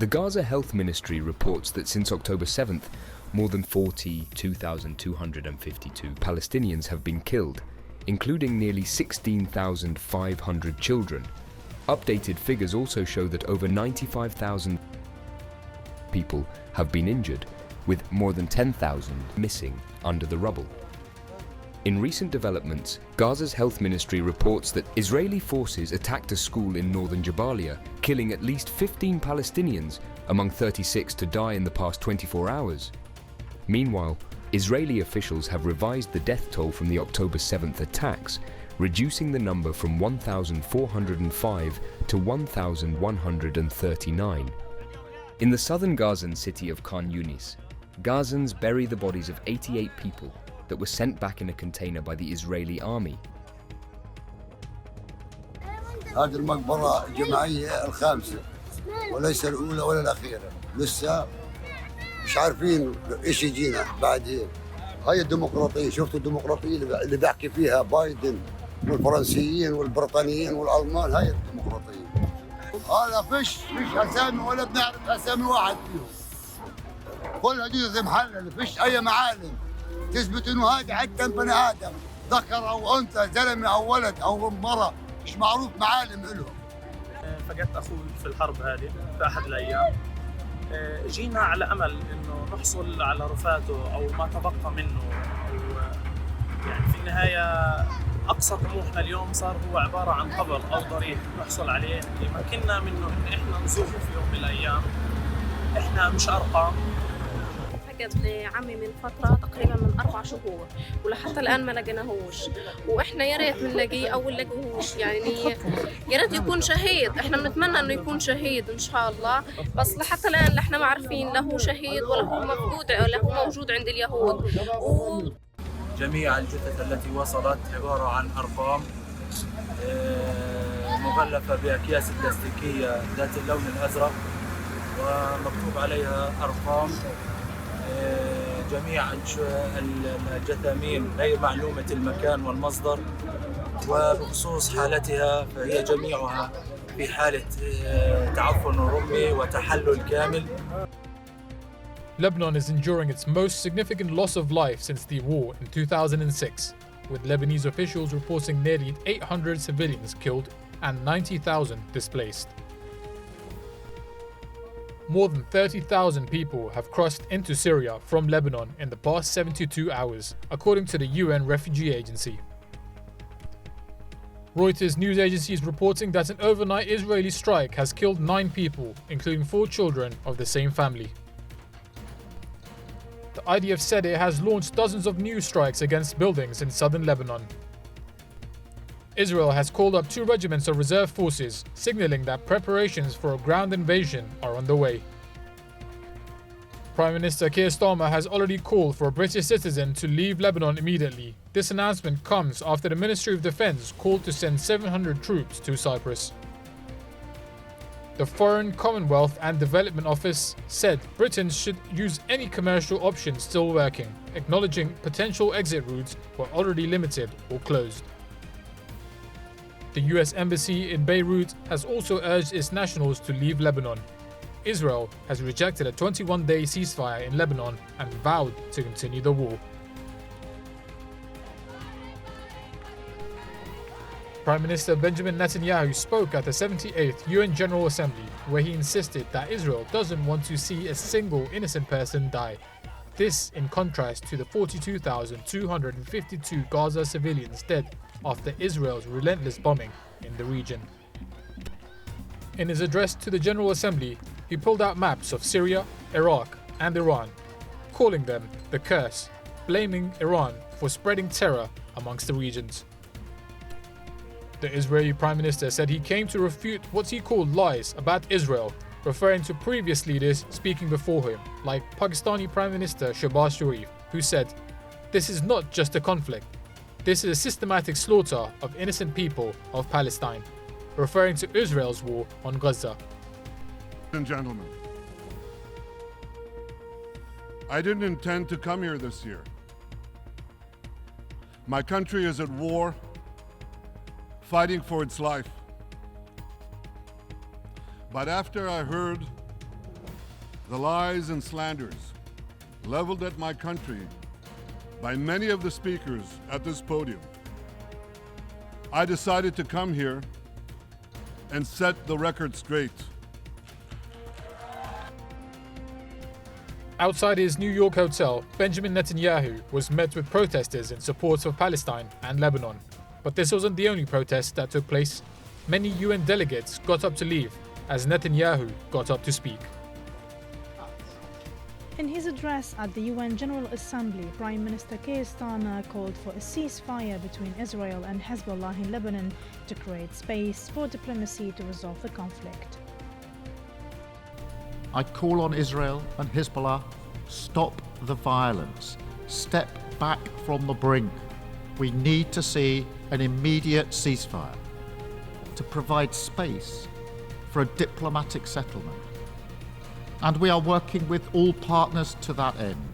The Gaza Health Ministry reports that since October 7th, more than 42,252 Palestinians have been killed, including nearly 16,500 children. Updated figures also show that over 95,000 people have been injured, with more than 10,000 missing under the rubble. In recent developments, Gaza's health ministry reports that Israeli forces attacked a school in northern Jabalia, killing at least 15 Palestinians, among 36 to die in the past 24 hours. Meanwhile, Israeli officials have revised the death toll from the October 7th attacks, reducing the number from 1,405 to 1,139. In the southern Gazan city of Khan Yunis, Gazans bury the bodies of 88 people that were sent back in a container by the Israeli army. هذه المقبرة الجماعية الخامسة وليس الأولى ولا الأخيرة. لسه مش عارفين إيش يجينا بعدين. هاي الديمقراطية، شفتوا الديمقراطية اللي بيحكي فيها بايدن والفرنسيين والبريطانيين والألمان، هاي الديمقراطية. هذا فيش أسامي ولا بنعرف أسامي واحد فيهم. كل هذول محلل، فيش أي معالم تثبت إنه هذا حتى بني آدم ذكر أو أنثى، زلمة أو ولد أو مرة، مش معروف معالم إلهم. فقدت أخوي في الحرب هذه في أحد الأيام. جينا على أمل إنه نحصل على رفاته أو ما تبقى منه، أو يعني في النهاية أقصى طموحنا اليوم صار هو عبارة عن قبر أو ضريح نحصل عليه يمكننا منه إن إحنا نزوره في يوم من الأيام. إحنا مش أرقام. فقد عمي من فترة تقريبا من 4 شهور ولحتى الآن ما لقيناهوش، وإحنا يا ريت بنلاقيه أو نلاقيهوش، يعني يا ريت يكون شهيد. إحنا بنتمنى إنه يكون شهيد إن شاء الله، بس لحتى الآن إحنا ما عارفين لا هو شهيد ولا هو مفقود ولا هو موجود عند اليهود. جميع الجثث التي وصلت عبارة عن أرقام مغلفة بأكياس بلاستيكية ذات اللون الأزرق ومكتوب عليها أرقام. جميع الجثامين غير معلومة المكان والمصدر، وبخصوص حالتها فهي جميعها في حالة تعفن رمي وتحلل كامل. Lebanon is enduring its most significant loss of life since the war in 2006, with Lebanese officials reporting nearly 800 civilians killed and 90,000 displaced. More than 30,000 people have crossed into Syria from Lebanon in the past 72 hours, according to the UN Refugee Agency. Reuters news agency is reporting that an overnight Israeli strike has killed 9 people, including 4 children of the same family. The IDF said it has launched dozens of new strikes against buildings in southern Lebanon. Israel has called up 2 regiments of reserve forces, signaling that preparations for a ground invasion are underway. Prime Minister Keir Starmer has already called for a British citizen to leave Lebanon immediately. This announcement comes after the Ministry of Defence called to send 700 troops to Cyprus. The Foreign, Commonwealth and Development Office said Britain should use any commercial options still working, acknowledging potential exit routes were already limited or closed. The US Embassy in Beirut has also urged its nationals to leave Lebanon. Israel has rejected a 21-day ceasefire in Lebanon and vowed to continue the war. Prime Minister Benjamin Netanyahu spoke at the 78th UN General Assembly, where he insisted that Israel doesn't want to see a single innocent person die. This in contrast to the 42,252 Gaza civilians dead after Israel's relentless bombing in the region. In his address to the General Assembly, he pulled out maps of Syria, Iraq and Iran, calling them the curse, blaming Iran for spreading terror amongst the regions. The Israeli Prime Minister said he came to refute what he called lies about Israel, referring to previous leaders speaking before him, like Pakistani Prime Minister Shehbaz Sharif, who said, "This is not just a conflict. This is a systematic slaughter of innocent people of Palestine," referring to Israel's war on Gaza. Ladies and gentlemen, I didn't intend to come here this year. My country is at war, fighting for its life. But after I heard the lies and slanders leveled at my country by many of the speakers at this podium, I decided to come here and set the record straight. Outside his New York hotel, Benjamin Netanyahu was met with protesters in support of Palestine and Lebanon. But this wasn't the only protest that took place. Many UN delegates got up to leave as Netanyahu got up to speak. In his address at the UN General Assembly, Prime Minister Keir Starmer called for a ceasefire between Israel and Hezbollah in Lebanon to create space for diplomacy to resolve the conflict. I call on Israel and Hezbollah, stop the violence, step back from the brink. We need to see an immediate ceasefire to provide space for a diplomatic settlement. And we are working with all partners to that end.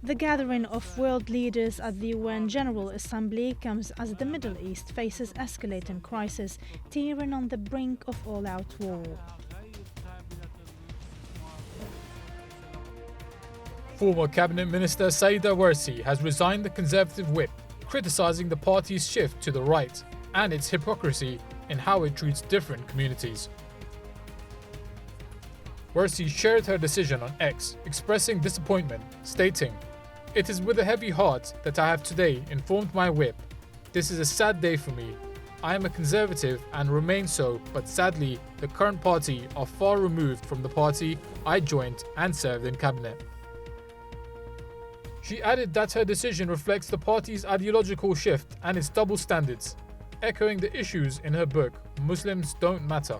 The gathering of world leaders at the UN General Assembly comes as the Middle East faces escalating crisis, teetering on the brink of all-out war. Former Cabinet Minister Sayeeda Warsi has resigned the Conservative whip, criticising the party's shift to the right and its hypocrisy in how it treats different communities. Warsi shared her decision on X, expressing disappointment, stating, "It is with a heavy heart that I have today informed my whip. This is a sad day for me. I am a Conservative and remain so, but sadly, the current party are far removed from the party I joined and served in cabinet." She added that her decision reflects the party's ideological shift and its double standards, echoing the issues in her book, Muslims Don't Matter.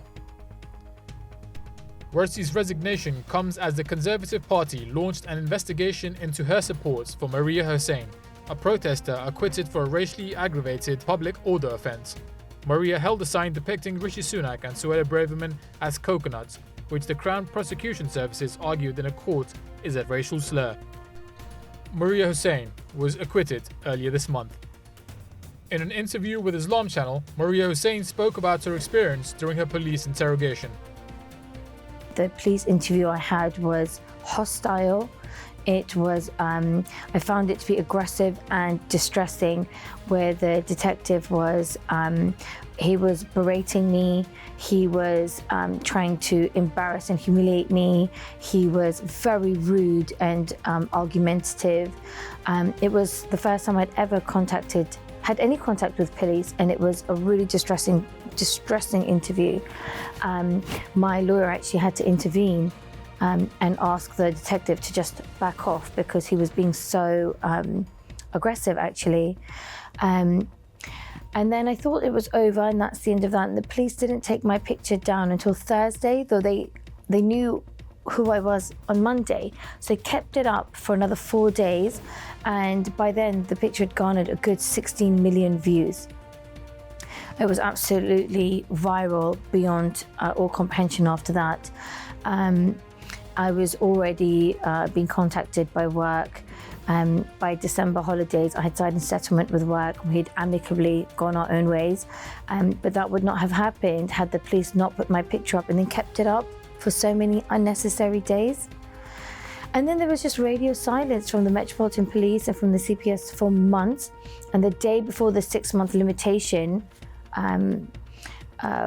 Warsi's resignation comes as the Conservative Party launched an investigation into her support for Maria Hussein, a protester acquitted for a racially aggravated public order offence. Maria held a sign depicting Rishi Sunak and Suella Braverman as coconuts, which the Crown Prosecution Services argued in a court is a racial slur. Maria Hussein was acquitted earlier this month. In an interview with Islam Channel, Maria Hussein spoke about her experience during her police interrogation. The police interview I had was hostile. It was, I found it to be aggressive and distressing, where the detective was, he was berating me, he was trying to embarrass and humiliate me, he was very rude and argumentative. It was the first time I'd ever had any contact with police, and it was a really distressing interview. My lawyer actually had to intervene and ask the detective to just back off because he was being so aggressive, actually. And then I thought it was over and that's the end of that. And the police didn't take my picture down until Thursday, though they knew who I was on Monday. So they kept it up for another 4 days. And by then the picture had garnered a good 16 million views. It was absolutely viral beyond all comprehension after that. I was already being contacted by work. By December holidays, I had signed a settlement with work. We had amicably gone our own ways. But that would not have happened had the police not put my picture up and then kept it up for so many unnecessary days. And then there was just radio silence from the Metropolitan Police and from the CPS for months. And the day before the 6-month limitation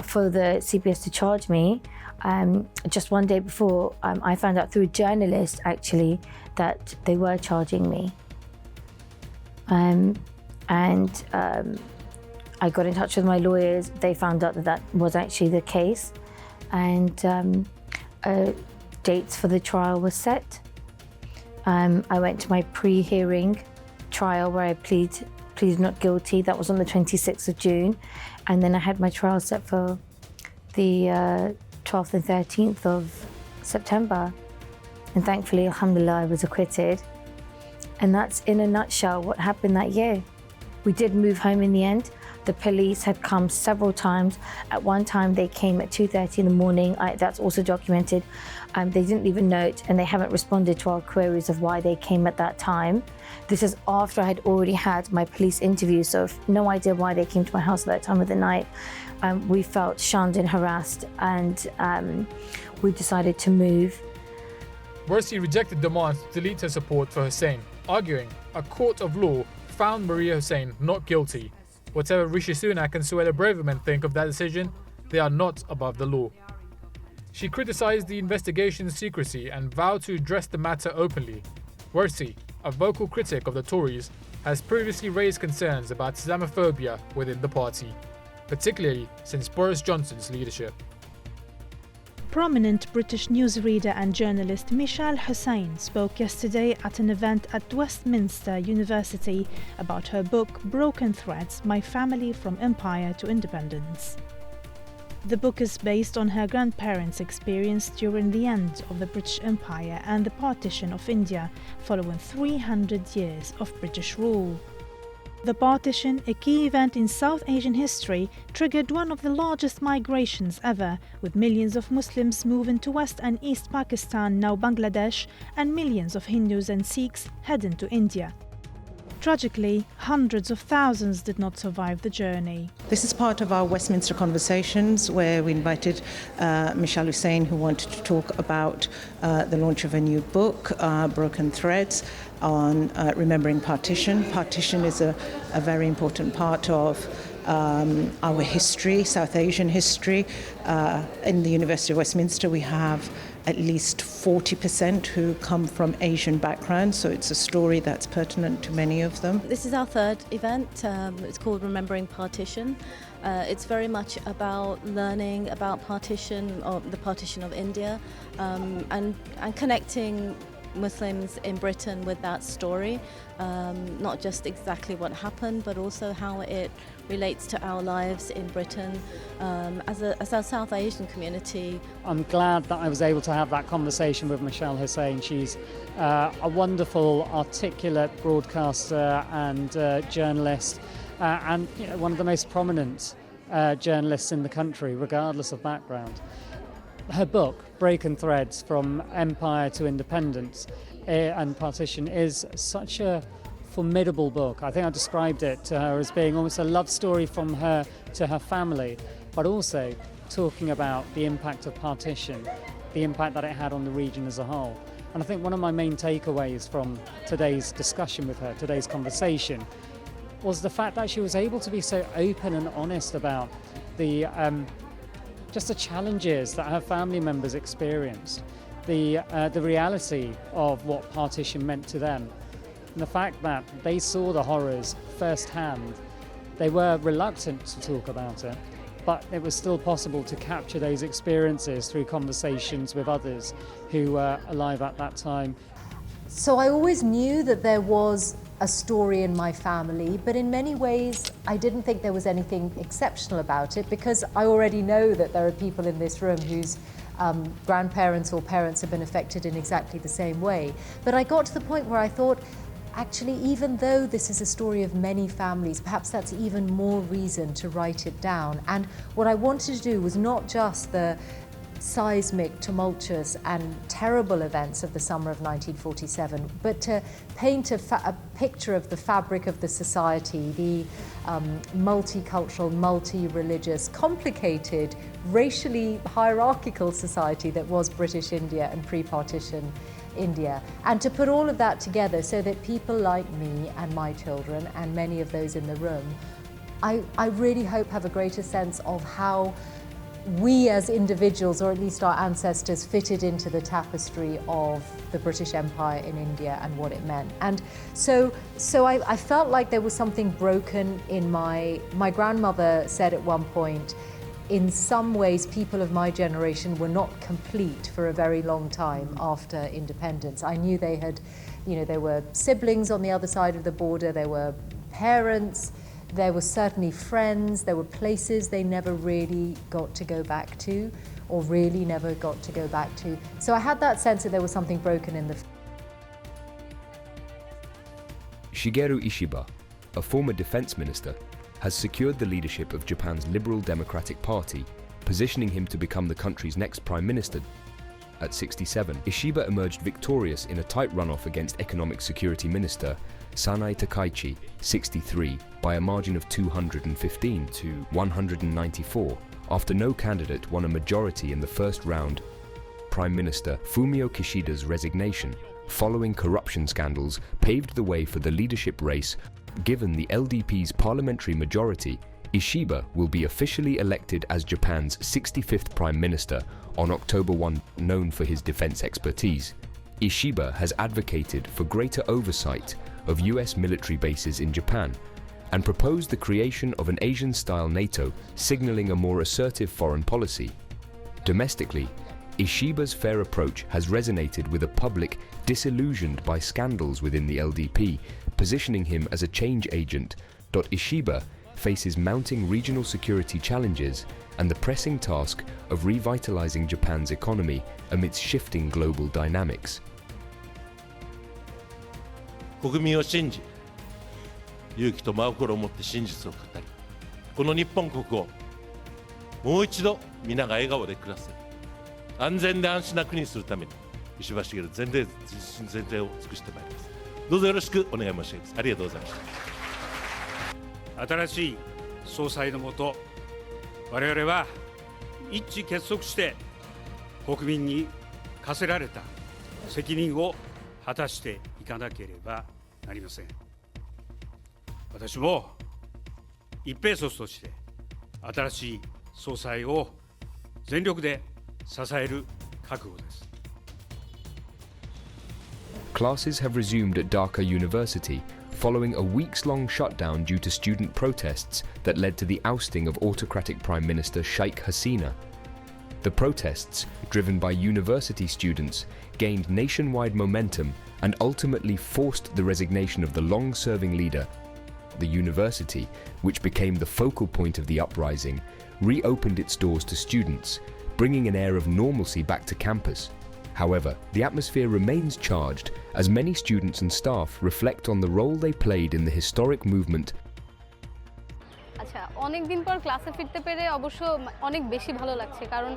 for the CPS to charge me, just one day before, I found out through a journalist actually that they were charging me. I got in touch with my lawyers. They found out that that was actually the case, and dates for the trial were set. I went to my pre-hearing trial where I pleaded not guilty. That was on the 26th of June. And then I had my trial set for the 12th and 13th of September. And thankfully, alhamdulillah, I was acquitted. And that's in a nutshell what happened that year. We did move home in the end. The police had come several times. At one time, they came at 2:30 in the morning. That's also documented. They didn't leave a note, and they haven't responded to our queries of why they came at that time. This is after I had already had my police interview, so no idea why they came to my house at that time of the night. We felt shunned and harassed, and we decided to move. Warsi rejected demands to delete her support for Hussein, arguing a court of law found Maria Hussein not guilty. Whatever Rishi Sunak and Suella Braverman think of that decision, they are not above the law. She criticised the investigation's secrecy and vowed to address the matter openly. Warsi, a vocal critic of the Tories, has previously raised concerns about Islamophobia within the party, particularly since Boris Johnson's leadership. Prominent British newsreader and journalist Michelle Hussein spoke yesterday at an event at Westminster University about her book Broken Threads: My Family from Empire to Independence. The book is based on her grandparents' experience during the end of the British Empire and the partition of India, following 300 years of British rule. The partition, a key event in South Asian history, triggered one of the largest migrations ever, with millions of Muslims moving to West and East Pakistan, now Bangladesh, and millions of Hindus and Sikhs heading to India. Tragically, hundreds of thousands did not survive the journey. This is part of our Westminster Conversations, where we invited Michelle Hussein, who wanted to talk about the launch of a new book, Broken Threads, on remembering partition. Partition is a very important part of our history, South Asian history. In the University of Westminster, we have at least 40% who come from Asian backgrounds, so it's a story that's pertinent to many of them. This is our third event. It's called Remembering Partition. It's very much about learning about partition, or the partition of India, and connecting Muslims in Britain with that story, not just exactly what happened, but also how it relates to our lives in Britain as a South Asian community. I'm glad that I was able to have that conversation with Michelle Hussein. She's a wonderful, articulate broadcaster and journalist, and one of the most prominent journalists in the country, regardless of background. Her book, Broken Threads: From Empire to Independence and Partition, is such a formidable book. I think I described it to her as being almost a love story from her to her family, but also talking about the impact of partition, the impact that it had on the region as a whole. And I think one of my main takeaways from today's discussion with her, today's conversation, was the fact that she was able to be so open and honest about the just the challenges that her family members experienced, the reality of what partition meant to them, and the fact that they saw the horrors firsthand. They were reluctant to talk about it, but it was still possible to capture those experiences through conversations with others who were alive at that time. So I always knew that there was a story in my family, but in many ways I didn't think there was anything exceptional about it, because I already know that there are people in this room whose grandparents or parents have been affected in exactly the same way. But I got to the point where I thought, actually, even though this is a story of many families, perhaps that's even more reason to write it down. And what I wanted to do was not just the seismic, tumultuous and terrible events of the summer of 1947, but to paint a picture of the fabric of the society, the multicultural, multi-religious, complicated, racially hierarchical society that was British India and pre-partition India, and to put all of that together so that people like me and my children and many of those in the room, I really hope have a greater sense of how we as individuals, or at least our ancestors, fitted into the tapestry of the British Empire in India and what it meant. And so I felt like there was something broken in my grandmother said at one point, in some ways people of my generation were not complete for a very long time after independence. I knew they had, there were siblings on the other side of the border, there were parents, there were certainly friends, there were places they never really got to go back to, or really never got to go back to. So I had that sense that there was something broken in the... Shigeru Ishiba, a former defense minister, has secured the leadership of Japan's Liberal Democratic Party, positioning him to become the country's next prime minister. At 67, Ishiba emerged victorious in a tight runoff against Economic Security Minister Sanai Takaichi, 63, by a margin of 215 to 194, after no candidate won a majority in the first round. Prime Minister Fumio Kishida's resignation, following corruption scandals, paved the way for the leadership race. Given the LDP's parliamentary majority, Ishiba will be officially elected as Japan's 65th Prime Minister on October 1. Known for his defense expertise, Ishiba has advocated for greater oversight of US military bases in Japan and proposed the creation of an Asian-style NATO, signaling a more assertive foreign policy. Domestically, Ishiba's fair approach has resonated with a public disillusioned by scandals within the LDP, positioning him as a change agent. Ishiba faces mounting regional security challenges and the pressing task of revitalizing Japan's economy amidst shifting global dynamics. 国民を信じ、勇気と真心を持って真実を語り、この日本国をもう一度皆が笑顔で暮らせる、安全で安心な国にするために、石破茂全力を尽くしてまいります。どうぞよろしくお願い申し上げます。ありがとうございました。新しい総裁の下、我々は一致結束して国民に課せられた責任を果たしていかなければなりません。私も一兵卒として新しい総裁を全力で支える覚悟です。Classes have resumed at Dhaka University following a weeks-long shutdown due to student protests that led to the ousting of autocratic Prime Minister Sheikh Hasina. The protests, driven by university students, gained nationwide momentum and ultimately forced the resignation of the long-serving leader. The university, which became the focal point of the uprising, reopened its doors to students, bringing an air of normalcy back to campus. However, the atmosphere remains charged as many students and staff reflect on the role they played in the historic movement. আচ্ছা, অনেক দিন পর ক্লাসে ফিরতে পেরে অবশ্য অনেক বেশি ভালো লাগছে, কারণ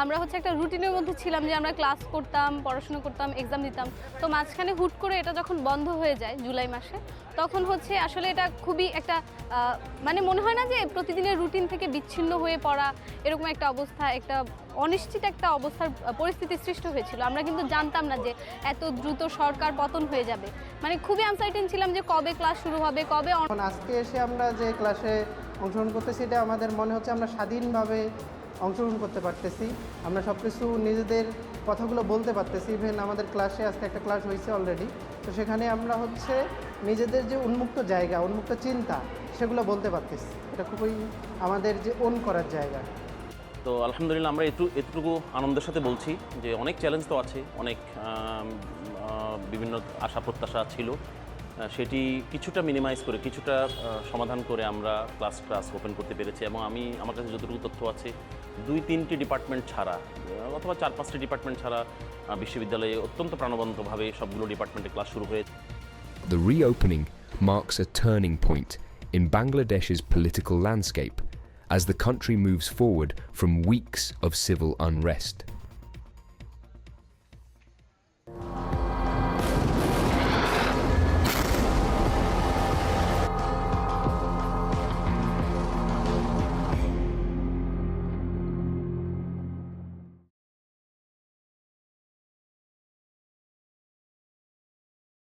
আমরা একটা রুটিনের মধ্যে ছিলাম যে আমরা ক্লাস করতাম, পড়াশোনা করতাম, এক্সাম দিতাম। তো মাঝখানে হুট করে এটা যখন বন্ধ হয়ে যায় জুলাই মাসে, তখন আসলে এটা খুবই একটা মানে মনে হয় না যে প্রতিদিনের রুটিন থেকে বিচ্ছিন্ন হয়ে পড়া, এরকম একটা অবস্থা, একটা অনিশ্চিত একটা অবস্থার পরিস্থিতি সৃষ্টি হয়েছিল। আমরা কিন্তু জানতাম না যে এত দ্রুত সরকার পতন হয়ে যাবে, মানে খুবই আনসার্টেন ছিলাম যে কবে ক্লাস শুরু হবে, কবে। আজকে এসে আমরা যে ক্লাসে অংশগ্রহণ করতেছি, এটা আমাদের মনে হচ্ছে আমরা স্বাধীনভাবে অংশগ্রহণ করতে পারতেছি, আমরা সব কিছু নিজেদের কথাগুলো বলতে পারতেছি। ইভেন আমাদের ক্লাসে আজকে একটা ক্লাস হয়েছে অলরেডি, তো সেখানে আমরা নিজেদের যে উন্মুক্ত জায়গা, উন্মুক্ত চিন্তা, সেগুলো বলতে পারতেছি। এটা খুবই আমাদের যে ওন করার জায়গা। তো আলহামদুলিল্লাহ আমরা এতটুকু আনন্দের সাথে বলছি যে অনেক চ্যালেঞ্জ তো আছে, অনেক বিভিন্ন আশা প্রত্যাশা ছিল, সেটি কিছুটা মিনিমাইজ করে, কিছুটা সমাধান করে আমরা ক্লাস ওপেন করতে পেরেছি। এবং আমার কাছে যতটুকু তথ্য আছে, 2-3টি ডিপার্টমেন্ট ছাড়া অথবা 4-5টি ডিপার্টমেন্ট ছাড়া বিশ্ববিদ্যালয়ে অত্যন্ত প্রাণবন্তভাবে সবগুলো ডিপার্টমেন্টে ক্লাস শুরু হয়েছে। The reopening marks a turning point in Bangladesh's political landscape as the country moves forward from weeks of civil unrest.